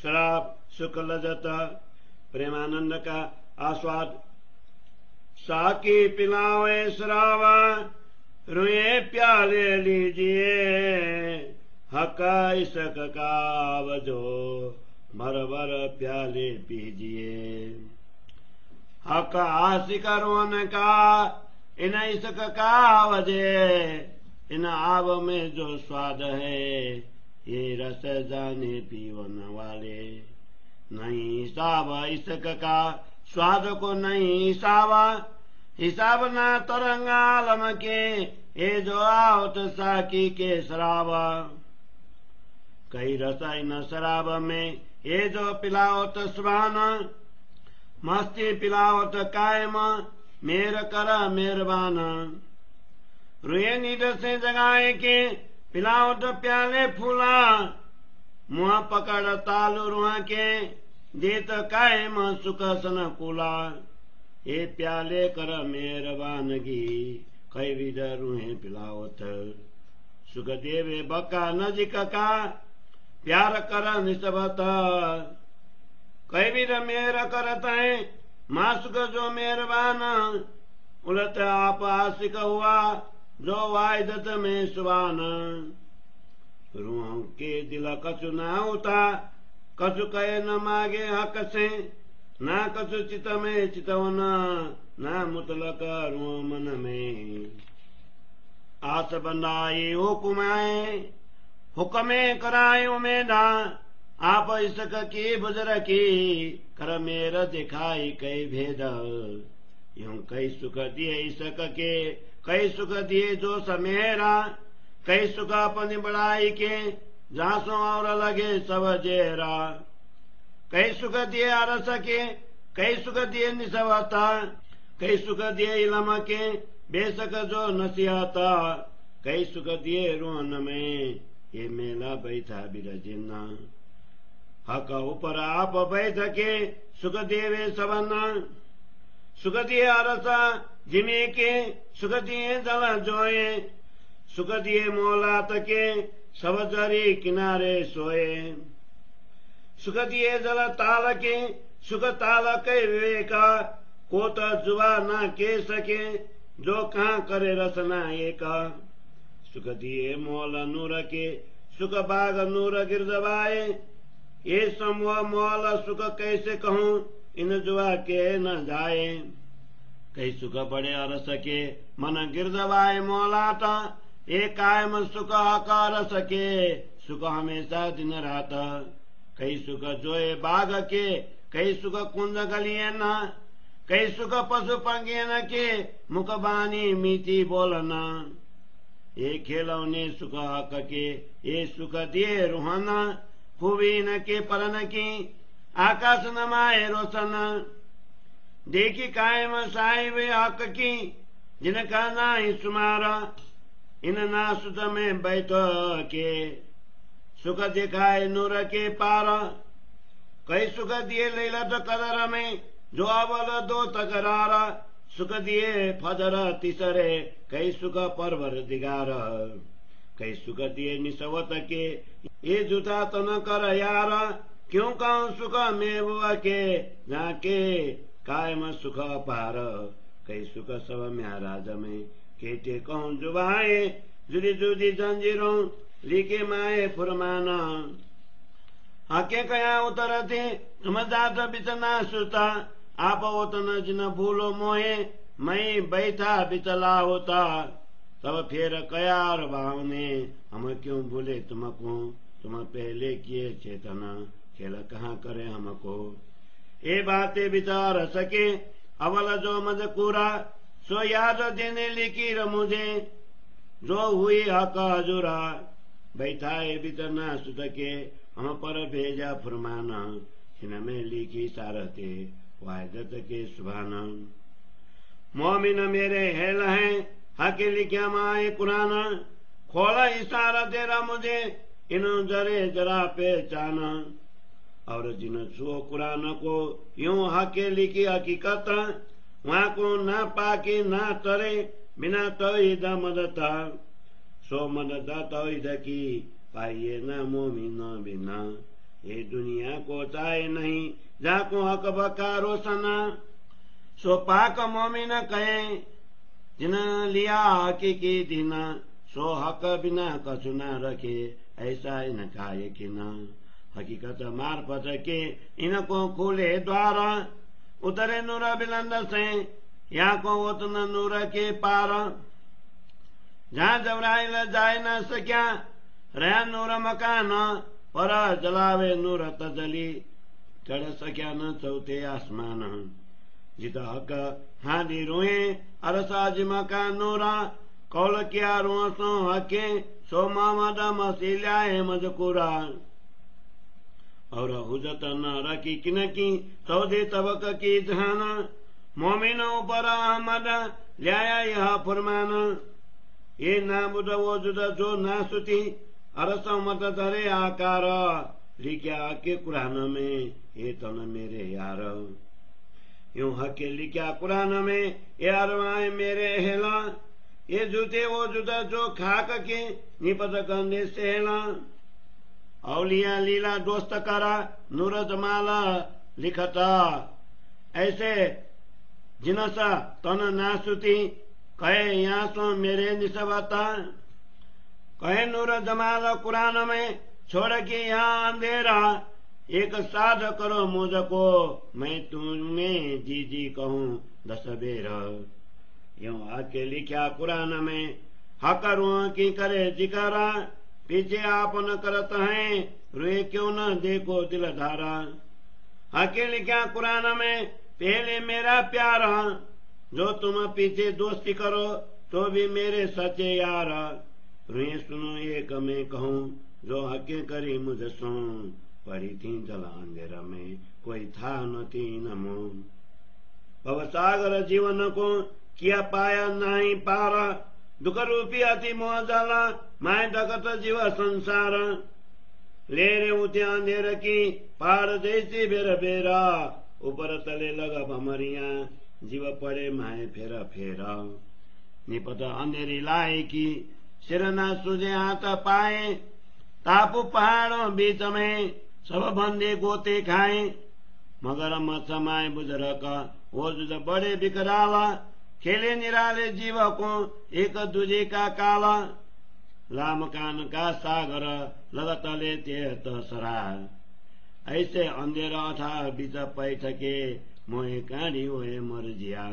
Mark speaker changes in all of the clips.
Speaker 1: शराब सुख लज्जत प्रेमानंद का आस्वाद। साकी पिलावे शराब रुए प्याले लीजिए, हक इसक का वजो भर प्याले पीजिए। हक आशिक रोन का इन इसक का वजे, इन आब में जो स्वाद है ये रस जाने पीवन वाले। नहीं हिसाब इसक का स्वाद को नहीं हिसाब ना तरंगालम के, ये जो आवत साकी के शराब। कई रस इन शराब में ये जो पिलावत सुभान, मस्ती पिलावत कायम मेर कर मेहरबान। रुए नींद से जगाए के पिलावत प्याले फूला, मुँह पकड़ तालु रुआ के देत कायम सुख सन कूला। ये प्याले कर मेहरबानगी कई विध रुए पिलावत, सुख देवे बका नजिक का प्यार कर निस्बत। कई विध मेहर करत है माँ सुख जो मेहरबान, उलट आप आशिक हुआ जो वायदत में सुबान। रूहों के दिल कछु ना होता, कछु कहे न मागे हक से, ना कछु चित में चितवना, ना मुतलक रूह मन में। आस बंदाई हुकुमाए हुक्मे कराए उमेदा, आप इसक की बुजर की कर मेरा दिखाई कई भेद। यूं कई सुख दिए इसक के कई सुख दिए जो समेरा, कई सुख अपनी बड़ाई के जासों और लगे सब जेरा। कई सुख दिए अरस के कई सुख दिए निसवता, कई सुख दिए इलम के बेसक जो नसीहता। कई सुख दिए रोन में ये मेला बैठा बिरजिना, हक ऊपर आप बैठ के सुख देवे सबना। सुख दिए अरसा जिमे के सुख दिए जल जोए, सुख दिए मोलात के सब जरी किनारे सोए। सुख दिए जल ताल के सुख ताल के विवेका, को तो जुआ ना के सके जो कहाँ करे रसना एका। सुख दिए मोल नूर के सुख बाग नूर गिरजवाए, ये समूह मोल सुख कैसे कहूँ इन जुआ के न जाए। कई सुख बड़े अरस के मन गिरजवाए मोलाता, ये कायम सुख आकार सके सुख हमेशा दिन रात। कई सुख जोए बाग के कई सुख कुंज गलिए न, कई सुख पशु पंगे न के मुख बानी मीठी बोलना। ये खिलौने सुख हक के ये सुख दिए रुहाना, खूबी न के परन की आकाश नमाए रोशन। देखी कायम साहिब हक की जिनका ना ही सुमारा, इन नासुत में बैठ के सुख दिखाए नूर के पारा। कई सुख दिए लैलत कदर में जो अवल दो तकरारा, सुख दिए फजर तीसरे कई सुख परवर दिगार। कई सुख दिए निसवत के ये जुटा तो न कर यार, क्यों कहूँ सुख में बुआ के जाके कायम सुख पार। कई सुख सब महाराज में केटे कहूँ जुबाए, जुदी जुदी जंजीरों लिखे माए फुरमाना। हके कया उतरते तुम जात बिचना सुता, आप ओतन जिन भूलो मोहे मैं बैठा बिचला होता। तब फिर कयार भावने हम क्यों भूले तुमको, तुम पहले किए चेतना खेल कहाँ करे हमको। ये बातें विचार सके अवल जो मजकूरा, सो याद देने लिखी मुझे जो हुई हक हजूरा। बैठाए बिचना सुत के हम पर भेजा फरमाना, में लिखी सारते वायदत के सुभाना। मोमिन मेरे हेल हैं हके लिखा माए कुराना, खोला इशारा तेरा मुझे इन जरे जरा पहचाना। और जिन छुओ कुरान को यूं हके लिखी हकीकत, वहां को ना पाके ना तरे बिना तौहीद मदता। सो मदद तौहीद की पाइए ना मोमिन बिना, ये दुनिया को चाहे नहीं जाको हक बका रोशना सो पाक मोमिन कहे जिन लिया हकीकी दिन सो हक बिना कछु न रखे ऐसा इन खाए कि न हकीकत मार्फत के इनको खुले द्वार उतरे नूर बिलंद से यहाँ को उतन नूर के पार जहाँ जबराइल जाए न सक्या रहा नूर मकान पर जलावे नूर तजली चढ़ सक्या न चौथे आसमान जित हक हादी रोए अरसाज मकान नूरा कौल किया रो सो हके सो मोहम्मद मसील्याए मजकूरा और हुजत न रखी किनकी चौधे तबक की जहान मोमिनों पर अहमद लिया यह फरमान ये नाबुद वो जुदा जो नासुती अरस मत धरे आकार लिखा के कुरान में ये तन मेरे यार यूं हके लिखा कुरान में यार आए मेरे हेला ये जूते वो जुदा जो खाक के निपत कंधे से हेला औलिया लीला दोस्त करा नूर जमाला लिखता ऐसे जिनसा तन नासुती कहे यहाँ सो मेरे निसबता कहे नूर जमाला कुरान में छोड़ के यहाँ अंधेरा एक साध करो मुझको मैं तुम्हें जी जी कहूँ 10 बेर यूं आके लिखा कुरान में हकरुआ की करे जिकरा पीछे आप न करत हैं रुए क्यों न देखो दिल धारा आके लिखा कुरान में पहले मेरा प्यार जो तुम पीछे दोस्ती करो तो भी मेरे सच्चे यार रुए सुनो एक मैं कहूँ जो हके करी मुझे सुन पड़ी थी जला अंधेरा में कोई था न थी नमो भवसागर जीवन को किया पाया नहीं पारा दुख रूपी अति मोहजाला मैं डकत जीव संसार ले रे उठे अंधेर की पार जैसी बेर बेरा ऊपर तले लगा भमरिया जीव पड़े माए फेरा फेरा निपत अंधेरी लाए की सिर न सुझे हाथ पाए तापू पहाड़ों बीच में सब बंदे गोते खाए मगर मत माए बुजुर्ग वो जुद बड़े बिकराला खेले निराले जीव को एक दूजे का काला लाम कान का सागर लगत लेते सरा ऐसे अंधेरा था बीच पैठके मोहे काढ़ी हुए मर जिया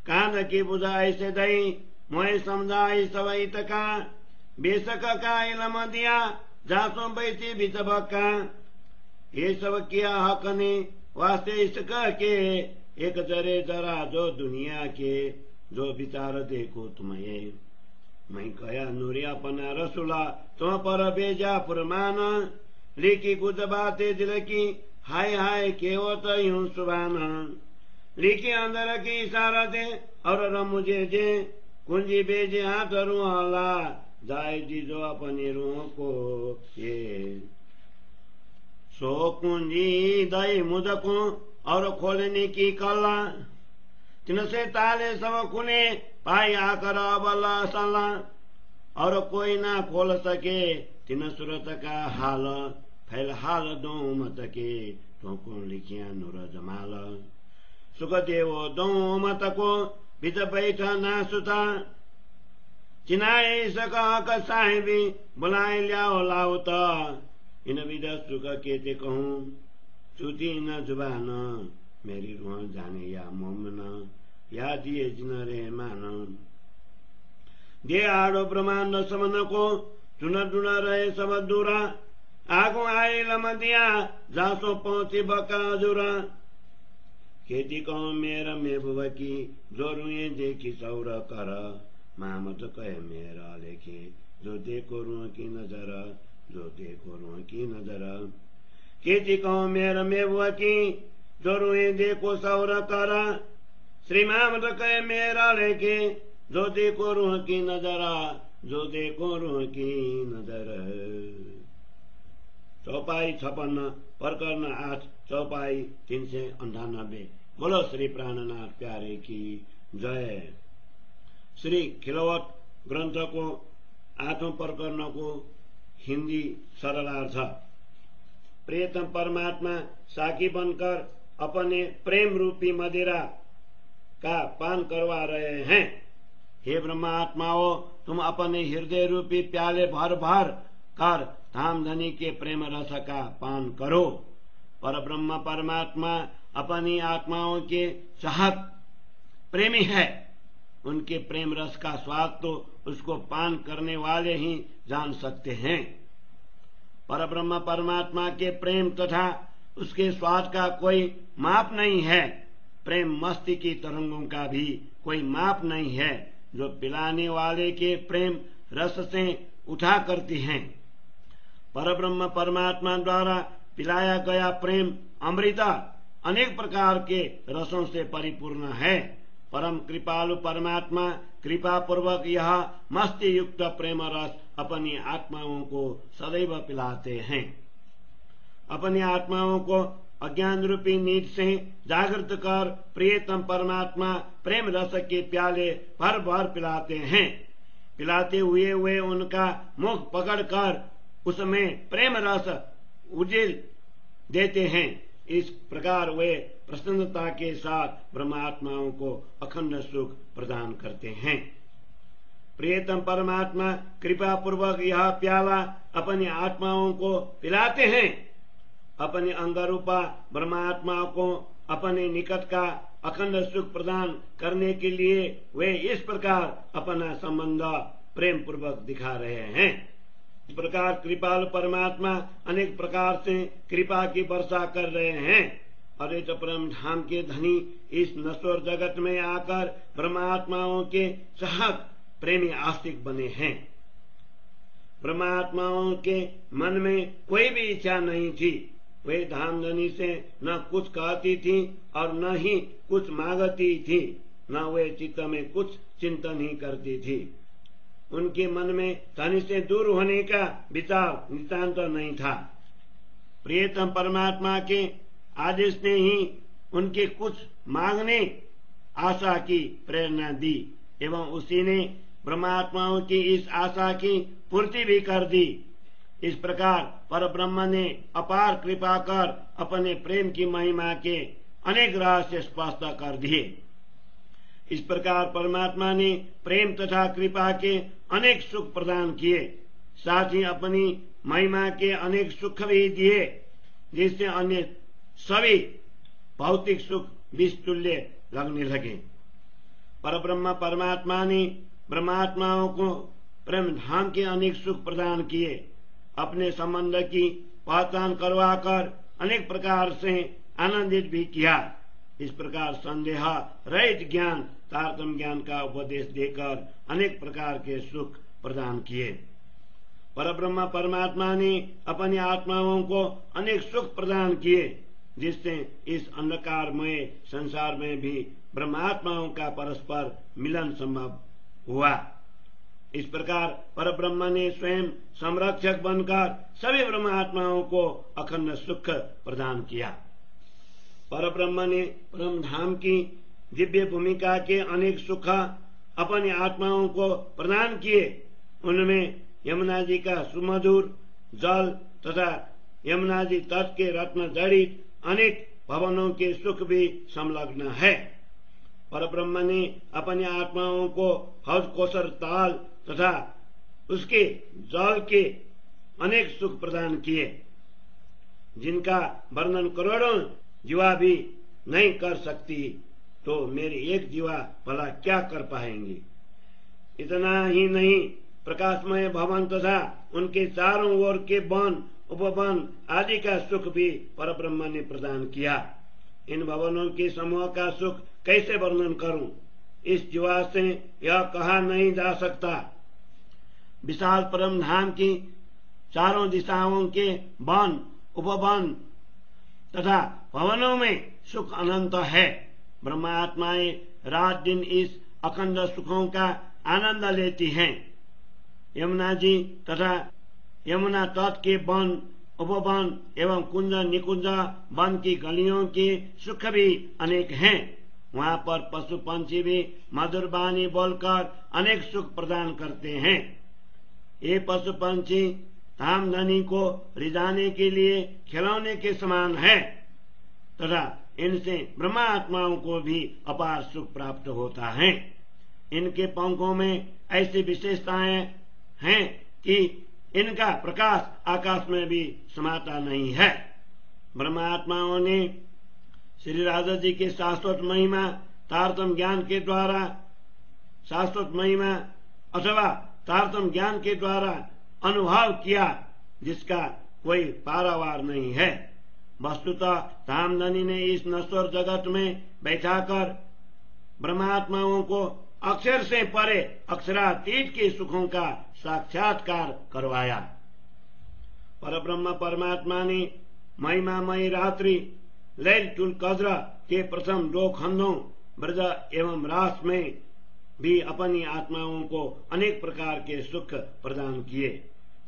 Speaker 1: कान की बुझा ऐसे दई मोहे समझाई सवई तका बेसक का इलम दिया जासों बैठी बीच बक्का ये सब किया हक ने वास्ते इसक के एक जरे जरा जो दुनिया के जो विचार देखो तुम्हें मैं कया नूरिया पना रसुला तुम पर बेजा फरमान लिखी कुछ बातें दिल की हाय हाय केवत यूं सुबान लिखी अंदर की इशारा दे और मुझे जे कुंजी बेजे हाथ रुआला जाए दीजो अपनी रूह को ये सो कुंजी दई मुझको और खोलने की कला तिनसे ताले सब खुले पाई आकर बला सला और कोई ना खोल सके तिन सूरत का हाल फैल हाल दो मत के तो को लिखिया नूर जमाल सुख देवो दो मत को बिच बैठा ना सुता चिनाए सका साहिबी बुलाए लियाओ लाउता इन विद सुख के ते कहूँ चुती न जुबान मेरी रूह जाने या मोमन या दिए जिन रे मान दे आड़ो ब्रह्मांड समन को चुन डुन रहे सब दूरा आगो आए लम दिया जासो पहुंची बका जुरा खेती कहो मेरा मेबुआ की जो रुए देखी सौर कर मामत कहे मेरा लेखे जो देखो रूह की नजर जो देखो रूह की नजर खेती कहो मेरा मेबुआ की जो रुए देखो सौर कर श्री मामत कहे मेरा लेखे जो देखो रूह की नजरा जो देखो रूह की नजर चौपाई 56 प्रकरण 8 चौपाई 398 बोलो श्री प्राणनाथ प्यारे की जय। श्री खिलवत ग्रंथ को 8वें प्रकरण को हिंदी सरलार्थ प्रियतम परमात्मा साकी बनकर अपने प्रेम रूपी मदिरा का पान करवा रहे हैं। हे ब्रह्मात्माओं, तुम अपने हृदय रूपी प्याले भर भर कर धामधनी के प्रेम रस का पान करो। पर ब्रह्म परमात्मा अपनी आत्माओं के चाहक प्रेमी है। उनके प्रेम रस का स्वाद तो उसको पान करने वाले ही जान सकते हैं। पर ब्रह्म परमात्मा के प्रेम तथा उसके स्वाद का कोई माप नहीं है। प्रेम मस्ती की तरंगों का भी कोई माप नहीं है, जो पिलाने वाले के प्रेम रस से उठा करती हैं। परब्रह्म परमात्मा द्वारा पिलाया गया प्रेम अमृता अनेक प्रकार के रसों से परिपूर्ण है। परम कृपालु परमात्मा कृपा पूर्वक यह मस्ती युक्त प्रेम रस अपनी आत्माओं को सदैव पिलाते हैं। अपनी आत्माओं को अज्ञान रूपी नींद से जागृत कर प्रियतम परमात्मा प्रेम रस के प्याले भर भर पिलाते हैं। पिलाते हुए वे उनका मुख पकड़कर उसमें प्रेम रस उजिल देते हैं। इस प्रकार वे प्रसन्नता के साथ ब्रह्मात्माओं को अखंड सुख प्रदान करते हैं। प्रियतम परमात्मा कृपा पूर्वक यह प्याला अपनी आत्माओं को पिलाते हैं। अपने अंगरूपा ब्रह्मात्मा को अपने निकट का अखंड सुख प्रदान करने के लिए वे इस प्रकार अपना संबंध प्रेम पूर्वक दिखा रहे हैं। इस प्रकार कृपालु परमात्मा अनेक प्रकार से कृपा की वर्षा कर रहे हैं। अरे तो परम धाम के धनी इस नश्वर जगत में आकर ब्रह्मात्माओं के चाहक प्रेमी आस्तिक बने हैं। ब्रह्मात्माओं के मन में कोई भी इच्छा नहीं थी। वे धामधनी से न कुछ कहती थी और न ही कुछ मांगती थी, न वे चित्त में कुछ चिंतन ही करती थी। उनके मन में धनी से दूर होने का विचार नितांत नहीं था। प्रियतम परमात्मा के आदेश ने ही उनके कुछ मांगने आशा की प्रेरणा दी एवं उसी ने ब्रह्मात्माओं की इस आशा की पूर्ति भी कर दी। इस प्रकार परब्रह्म ने अपार कृपा कर अपने प्रेम की महिमा के अनेक रहस्य स्पष्ट कर दिए। इस प्रकार परमात्मा ने प्रेम तथा कृपा के अनेक सुख प्रदान किए, साथ ही अपनी महिमा के अनेक सुख भी दिए, जिससे अन्य सभी भौतिक सुख विषतुल्य लगने लगे। परब्रह्म परमात्मा ने ब्रह्मात्माओं को प्रेम धाम के अनेक सुख प्रदान किए। अपने संबंध की पहचान करवाकर अनेक प्रकार से आनंदित भी किया। इस प्रकार संदेह रहित ज्ञान तारतम्य ज्ञान का उपदेश देकर अनेक प्रकार के सुख प्रदान किए। परब्रह्म परमात्मा ने अपनी आत्माओं को अनेक सुख प्रदान किए, जिससे इस अंधकारमय संसार में भी ब्रह्मात्माओं का परस्पर मिलन संभव हुआ। इस प्रकार परब्रह्म ने स्वयं संरक्षक बनकर सभी ब्रह्मात्माओं को अखंड सुख प्रदान किया। परब्रह्म ने परम धाम की दिव्य भूमिका के अनेक सुख अपनी आत्माओं को प्रदान किए। उनमें यमुना जी का सुमधुर जल तथा यमुना जी तट के रत्न जड़ित अनेक भवनों के सुख भी संलग्न है। परब्रह्म ने अपनी आत्माओं को हौज कोसर ताल तथा उसके जल के अनेक सुख प्रदान किए, जिनका वर्णन करोड़ों जीवा भी नहीं कर सकती, तो मेरी एक जीवा भला क्या कर पाएंगे। इतना ही नहीं, प्रकाशमय भवन तथा उनके चारों ओर के वन उपवन आदि का सुख भी परब्रह्म ने प्रदान किया। इन भवनों के समूह का सुख कैसे वर्णन करूं, इस जीवा से यह कहा नहीं जा सकता। विशाल परम धाम की चारों दिशाओं के वन उपवन तथा भवनों में सुख अनंत है। ब्रह्मात्माएं रात दिन इस अखंड सुखों का आनंद लेती हैं। यमुना जी तथा यमुना तट के वन उपवन एवं कुंज निकुंज वन की गलियों के सुख भी अनेक हैं। वहाँ पर पशु पंछी भी मधुर वाणी बोलकर अनेक सुख प्रदान करते हैं। ये पशु पंछी धामधनी को रिझाने के लिए खिलौने के समान है तथा इनसे ब्रह्मात्माओं को भी अपार सुख प्राप्त होता है। इनके पंखों में ऐसी विशेषताएं हैं कि इनका प्रकाश आकाश में भी समाता नहीं है। ब्रह्मात्माओं ने श्री राजा जी के शाश्वत महिमा तारतम ज्ञान के द्वारा शाश्वत महिमा अथवा तारतम ज्ञान के द्वारा अनुभव किया, जिसका कोई पारावार नहीं है। वस्तुतः धामधनी ने इस नश्वर जगत में बैठाकर ब्रह्मात्माओं को अक्षर से परे अक्षरातीत के सुखों का साक्षात्कार करवाया। परब्रह्म परमात्मा ने महिमामयी रात्रि लैलतुल कद्र के प्रथम 2 खंडों ब्रज एवं रास में भी अपनी आत्माओं को अनेक प्रकार के सुख प्रदान किए।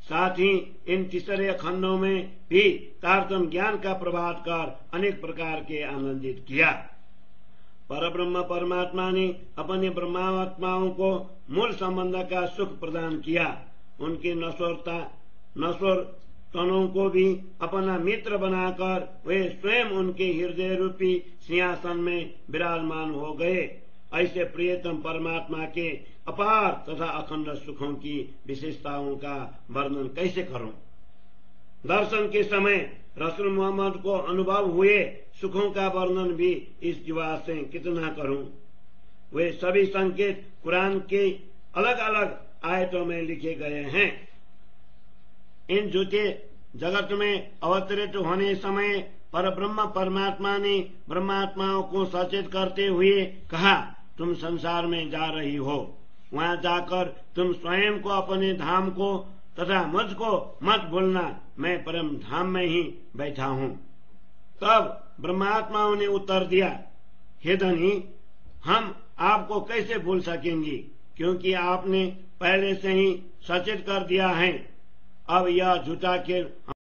Speaker 1: साथ ही इन तीसरे खंडों में भी तारतम ज्ञान का प्रभात कर अनेक प्रकार के आनंदित किया। परब्रह्म परमात्मा ने अपने ब्रह्मात्माओं को मूल संबंध का सुख प्रदान किया। उनके नश्वर तनों को भी अपना मित्र बनाकर वे स्वयं उनके हृदय रूपी सिंहासन में विराजमान हो गए। ऐसे प्रियतम परमात्मा के अपार तथा अखंड सुखों की विशेषताओं का वर्णन कैसे करूं? दर्शन के समय रसूल मोहम्मद को अनुभव हुए सुखों का वर्णन भी इस जीवा से कितना करूं? वे सभी संकेत कुरान के अलग अलग आयतों में लिखे गए हैं। इन झूठे जगत में अवतरित होने समय परब्रह्म परमात्मा ने ब्रह्मात्माओं को सचेत करते हुए कहा, तुम संसार में जा रही हो, वहां जाकर तुम स्वयं को अपने धाम को तथा मुझको मत भूलना, मैं परम धाम में ही बैठा हूँ। तब ब्रह्मात्माओं ने उत्तर दिया, हे धनी, हम आपको कैसे भूल सकेंगे, क्योंकि आपने पहले से ही सचेत कर दिया है। अब यह झूठा खेल